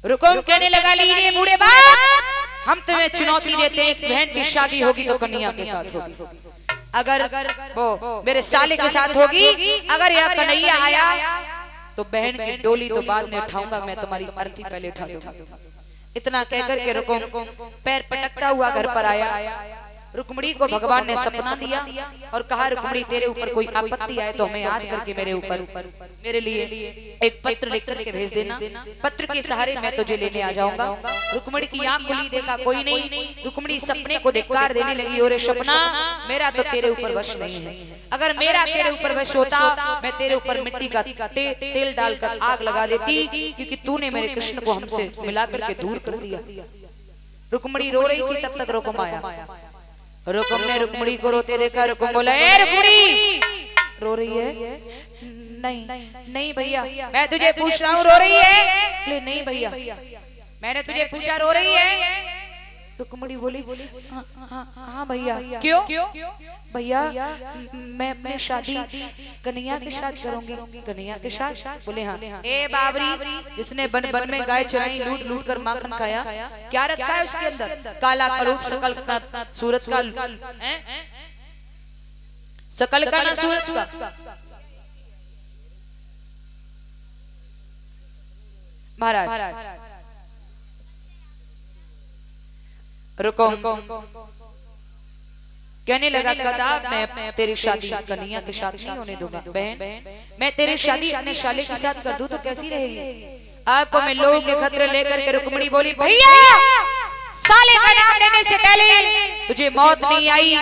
रुकुम कहने लगा, लीजिए बूढ़े बाप, हम तुम्हें चुनौती देते हैं, बहन की शादी होगी तो कन्हैया के साथ होगी, अगर वो मेरे साले के साथ होगी, अगर यह कन्हैया आया तो बहन की डोली तो बाद में उठाऊंगा, मैं तुम्हारी अर्थी पहले उठा दूंगा। इतना कहकर के रुकुम पैर पटकता हुआ घर पर आया। रुक्मिणी को भगवान ने सपना दिया और कहा, रुक्मिणी तेरे ऊपर कोई आपत्ति आए तो हमें याद करके मेरे लिए एक पत्र लिख करके भेज देना, पत्र के सहारे मैं तुझे लेने आ जाऊंगा। रुक्मिणी की आंख खुली, देखा कोई नहीं। रुक्मिणी सपने को धिक्कार देने लगी, और सपना मेरा तो तेरे ऊपर वश नहीं है, अगर मेरा तेरे ऊपर वश होता मैं तेरे ऊपर मिट्टी का तेल डालकर आग लगा देती, क्योंकि तूने मेरे कृष्ण को हमसे मिला करके दूर कर दिया। रुक्मिणी रो रही थी, तब तक रुकुम आया। रुकुम ने रुक्मिणी को रोते देखा। रुकुम बोला, ए रुक्मिणी रो रही है? नहीं भैया, मैं तुझे पूछ रहा हूँ रो रही है? नहीं भैया, मैंने तुझे पूछा रो रही है? रुक्मिणी बोली, हाँ भैया। क्यों भैया? मैं अपनी शादी कन्हैया के साथ करूंगी। कन्हैया के साथ? बोले हाँ। ए बाबरी, जिसने बन बन में गाय चराई, लूट लूट कर माखन खाया, क्या रखा है उसके अंदर? काला करूप सकल का सूरत का, सकल का ना सूरत का। महाराज रुकुम कहने लगा, कदाप मैं तेरी शादी कन्हैया के साथ नहीं होने दूंगा। बहन, मैं तेरी शादी अपने शाले के साथ कर दूं तो कैसी रहेगी? आंखों में लोहे के खतरे लेकर के रुक्मिणी बोली, भैया साले का नाम लेने से पहले तुझे मौत नहीं आई,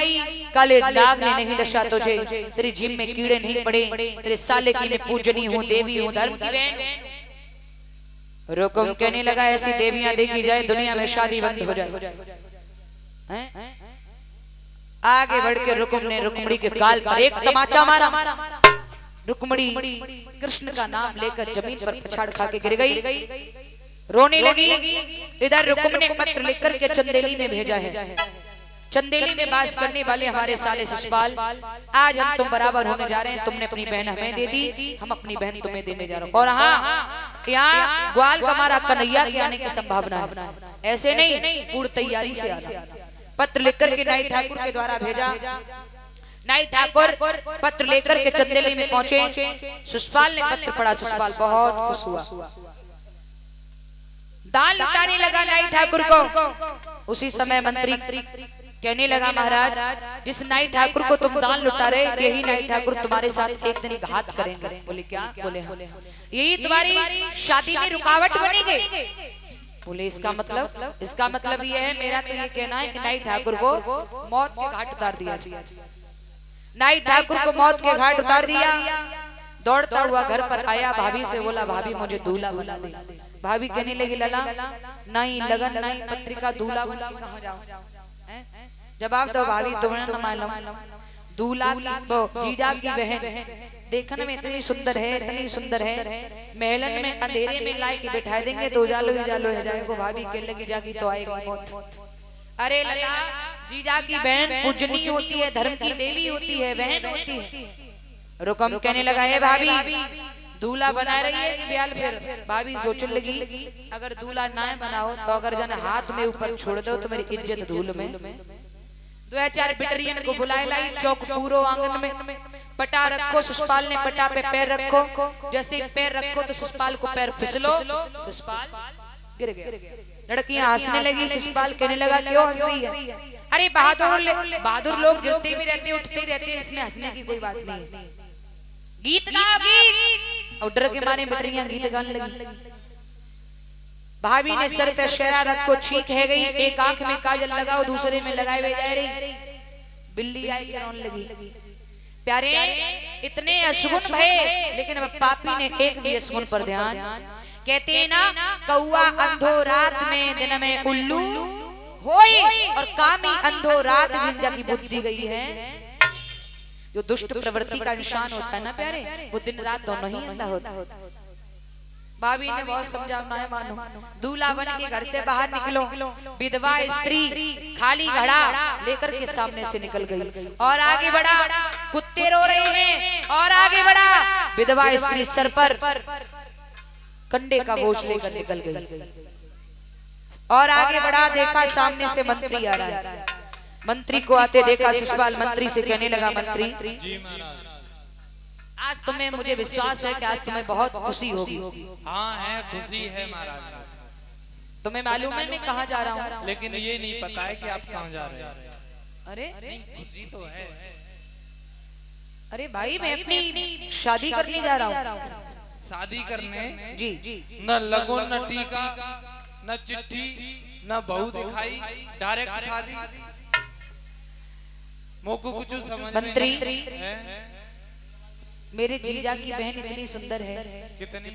काले नाग ने नहीं डसा तुझे, तेरी जीभ में कीड़े नहीं पड़े, तेरे साले की मैं पूजनी हूँ, देवी हूँ, धर्म की बहन। रुकुम कहने लगा, ऐसी देवियां देखी जाए दुनिया में शादी बंद हो जाए। आगे बढ़ के रुकुम ने रुक्मिणी के गाल पर एक तमाचा मारा। रुक्मिणी कृष्ण का नाम लेकर जमीन पर पछाड़ खा के गिर गई, रोने लगी। इधर रुकुम ने पत्र लिखकर के चंदेली में भेजा है। चंदेली में बास करने वाले हमारे साले शिशपाल, आज हम तुम बराबर होने जा रहे हैं। तुमने अपनी बहन हमें दे दी, हम अपनी बहन तुम्हें देने जा रहे हैं। और हाँ, यहाँ ग्वाल का हमारा कन्हैया के आने की संभावना है, ऐसे नहीं, पूर्ण तैयारी से आना। पत्र लिखकर के नाई ठाकुर के द्वारा भेजा। नाई ठाकुर पत्र लेकर के चंदेली में पहुंचे। शिशपाल ने पत्र पढ़ा। शिशपाल बहुत खुश हुआ, दान लुटाने लगा नाई ठाकुर को। उसी समय मंत्री कहने लगा, महाराज जिस नाई ठाकुर को तुम दान लुटा रहे, यही नाई ठाकुर तुम्हारे साथ एक दिन घात करेंगे। बोले क्या? बोले हाँ। यही तुम्हारी शादी में रुकावट बनेगी। बोले इसका मतलब ये है, मेरा तो ये कहना है कि नाई ठाकुर को मौत के घाट उतार दिया। नाई ठाकुर को मौत के घाट उतार दिया। दौड़ता हुआ घर पर आया, भाभी से बोला, भाभी मुझे दूल्हा बुला दे। भाभी कहने लगी, लला नहीं लगन नहीं पत्रिका, दूल्हा बुला कहाँ जाऊं? जवाब दो भाभी, तुम्हें न मालूम दूल्हा की जीजा की बहन देखने में इतनी सुंदर है, इतनी सुंदर है, महलन में अंधेरे में लाई के बैठा देंगे तो उजालो उजालो हो जाएगा। भाभी कहने लगी, जागी तो आएगी मौत। अरे लला, जीजा की बहन पूजनी होती है, धर्म की देवी होती है, बहन होती है। रुकुम कहने लगा, है भाभी दूल्हा बना रही है कि ब्याल? फिर भाभी सोचने लगी, अगर दूल्हा ना बनाओ तो अगर जन हाथ में ऊपर छोड़ दो तो मेरी इज्जत धूल में। 2-4 बिटरियन को बुलाए लाई, चौक पूरो आंगन में पटा रखो। शिशपाल ने पटा पे पैर रखो, जैसे पैर रखो तो शिशपाल को पैर फिसलो, शिशपाल गिर गया। लड़कियां हंसने लगी। शिशपाल कहने लगा, क्यों हंस रही है? अरे बहादुर लोग गिरते भी रहते, उठते रहते, इसमें हंसने की कोई बात नहीं। गीत गाओ गीत। और डर के मारे बिटरियां गीत गाने लगी। भाभी ने सर पे शेरा रखो, छींक है गई, एक आंख में काजल लगाओ, दूसरे में लगाए हुए जा रही। बिल्ली आई रोने लगी। प्यारे इतने अशुभ भय, लेकिन अब पापी ने एक भी अशुभ पर ध्यान। कहते हैं ना, कौआ अंधो रात में, दिन में उल्लू होई, और कामी अंधो रात जिंजा की बुद्धि गई है। जो दुष्ट प्रवृत्ति का निशान होता है ना प्यारे, वो दिन रात दोनों ही अंधा होता है। भाभी ने बहुत समझाना है, मानो दूल्हा बन के घर से बाहर निकलो। विधवा स्त्री खाली घड़ा लेकर के सामने से निकल गई और आगे बढ़ा। कुत्ते रो रहे हैं और आगे बढ़ा। विधवा स्त्री सर पर कंडे का घोष लेकर निकल गई और आगे बढ़ा, देखा सामने से मंत्री आ रहा है। मंत्री को आते देखा, शिशुपाल मंत्री से कहने लगा, मंत्री जी महाराज, आज तुम्हें, मुझे विश्वास है कि आज तुम्हें बहुत खुशी होगी। हाँ है, खुशी है महाराज। तुम्हें मालूम है मैं कहाँ जा रहा हूँ? लेकिन ये नहीं पता है कि आप कहाँ जा रहे हैं। अरे खुशी तो है। अरे भाई, मैं अपनी शादी करने जा रहा हूँ। शादी करने? जी जी। न लगो न टीका न चिट्ठी न बहू दिखाई, डायरेक्ट शादी। मोको कुछ समझ मंत्री, है? मेरे जीजा की बहन इतनी सुंदर है, कितनी?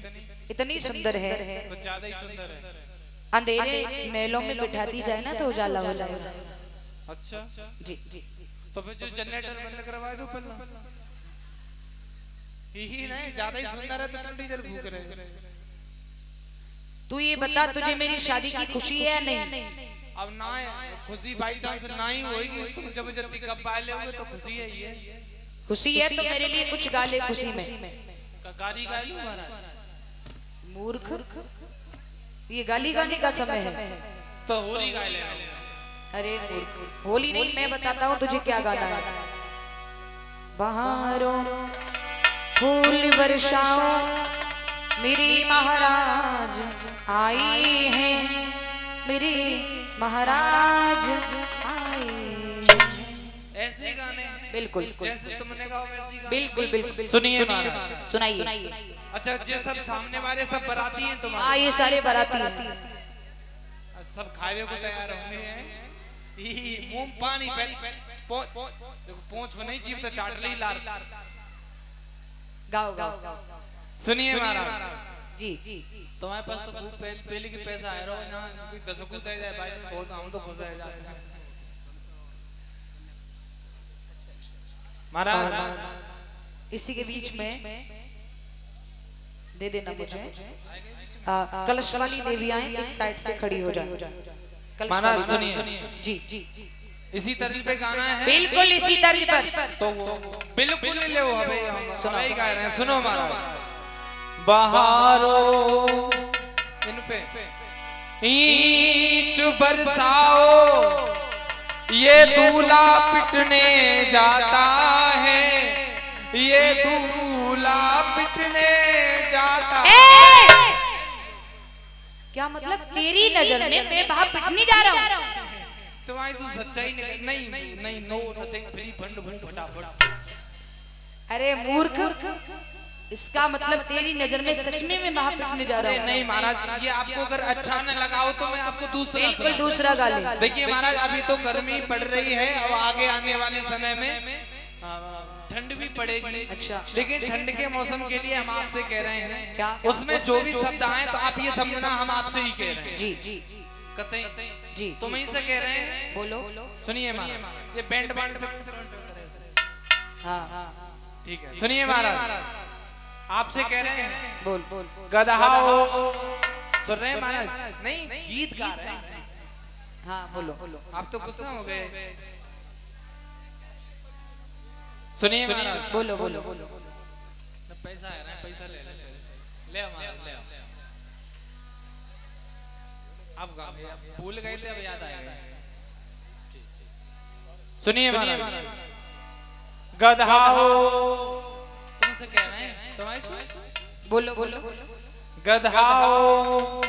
इतनी सुंदर है, कुछ ज्यादा ही सुंदर है। अंधेरे महलों में बिठा दी जाए ना तो उजाला हो जाएगा। अच्छा जी जी। तो फिर जो जनरेटर बंद करवा दो पहले। ही नहीं, ज्यादा ही सुंदर है तो डीजल फूक रहे। तू ये बता, तुझे मेरी शादी की खुशी है या नहीं? अब ना खुशी बाई चांस ना ही होगी, तुम जब जल्दी कब पा लोगे तो खुशी है। ये खुशी है तो मेरे लिए कुछ गा ले खुशी में। गाली गा लूं महाराज? मूर्ख, ये गाली गाने का समय है तो होली गा ले। अरे मूर्ख, होली नहीं, मैं बताता हूँ तुझे क्या गाना है। बहारों फूल वर्षाओ मेरे महाराज आए हैं, मेरे महाराज आए हैं। ऐसे गाने बिल्कुल जैसे तुमने कहा वैसे गाने। बिल्कुल बिल्कुल। सुनिए महाराज, सुनाइए। अच्छा, ये सब सामने वाले सब बराती हैं तुम्हारे? हाँ, ये सारे बराती हैं। सब खावे को तैयार होंगे। मुंह पानी पे पोंछ नहीं जीव तो चाट ली लार। गाओ गाओ। सुनिए महाराज जी, तुम्हारे पास तो खूब पहले की पैसा है रो ना, 10 खुश है जाए भाई, बहुत हम तो खुश है जाते हैं महाराज। इसी के बीच में दे देना मुझे। कलश वाली देवियां एक साइड से खड़ी हो जाए। महाराज सुनिए जी जी। इसी तर्ज पे गाना है? बिल्कुल इसी तर्ज पर। तो वो बिल्कुल ले लो, हमें ही गा रहे हैं। सुनो महाराज, बहारो इन पे ईंट बरसाओ, ये दूल्हा पिटने जाता है, ये दूल्हा पिटने जाता है। क्या मतलब? तेरी नजर में मैं वहां पिटने जा रहा हूँ? तुम्हारी सच्चाई नहीं, नो नथिंग, फ्री फंड फटाफट। अरे मूर्ख, इसका मतलब तेरी नजर में सच में मैं वहां पिटने जा रहा हूँ? नहीं महाराज, ये आपको अगर अच्छा न लगाओ तो मैं आपको दूसरा, बिल्कुल दूसरा गा ले। देखिए महाराज, अभी तो गर्मी पड़ रही है और आगे आने वाले समय में ठंड भी पड़ेगी। अच्छा, लेकिन ठंड के मौसम के लिए हम आपसे कह रहे हैं क्या? उसमें जो भी शब्द आए तो आप ये समझना हम आपसे ही कह रहे हैं। जी जी कतई जी, तुम ही से कह रहे हैं। बोलो। सुनिए महाराज, ये बैंड बांड से हाँ ठीक है। सुनिए महाराज, आपसे कह रहे हैं, बोल बोल। गदहाओ। सुन रहे हैं महाराज? नहीं, गीत गा रहे हैं। हाँ बोलो। आप तो गुस्सा हो गए। सुनिए महाराज, बोलो। पैसा है ना, पैसा ले महाराज, ले। अब भूल गए थे, अब याद आएगा। सुनिए महाराज, गदहाओ। तुमसे कह रहे हैं, तुम्हारी बोलो। गदहाओ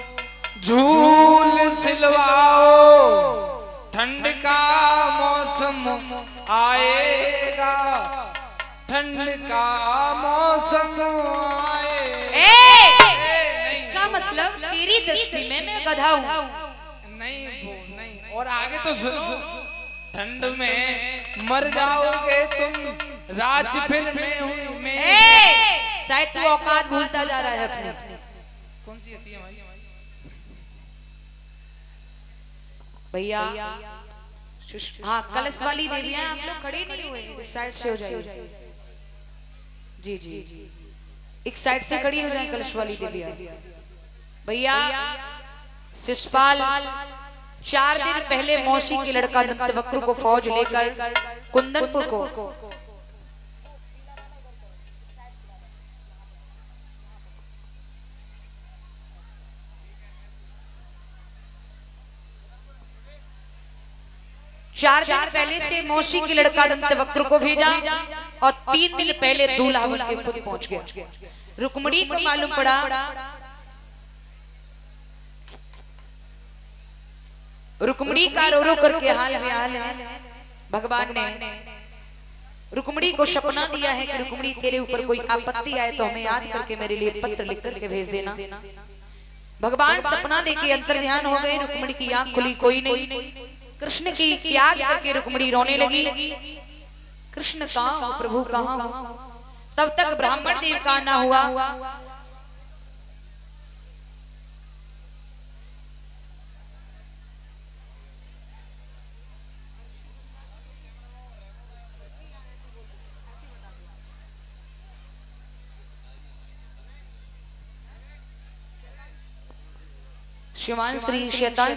झूल सिलवाओ, ठंड का मौसम आएगा, ठंड का मौसम आएगा। इसका मतलब तेरी दृष्टि में मैं गधा हूँ? नहीं, और आगे तो सुनो, ठंड में मर जाओगे तुम, राज फिर में शायद तू औकात भूलता जा रहा है अपनी। कौन सी आती है भाई? भैया हाँ, कलश वाली देवियां आप लोग खड़े नहीं हुए, इस साइड से हो जाइए। जी, एक साइड से खड़ी हो जाए कलश वाली देवियां। भैया शिशुपाल 4 दिन पहले मौसी के लड़का दंतवक्र को फौज लेकर कुंदनपुर को 4 दिन पहले से मौसी की लड़का दंतवक्र को भेजा और 3 दिन पहले दूल्हा उनके खुद पहुंच गया। रुक्मिणी को मालूम पड़ा, रुक्मिणी का रो रो करके हाल बेहाल है। भगवान ने रुक्मिणी को सपना दिया है कि रुक्मिणी तेरे ऊपर कोई आपत्ति आए तो हमें याद करके मेरे लिए पत्र लिख करके भेज देना। भगवान सपना देके अंतर्ध्यान हो गए, रुक्मिणी की आंख खुली, कोई नहीं। कृष्ण की याद करके रुक्मिणी रोने लगी, कृष्ण कहाँ हो प्रभु कहाँ हो। तब तक ब्राह्मण देव का आना हुआ। श्रीमान श्री शैतान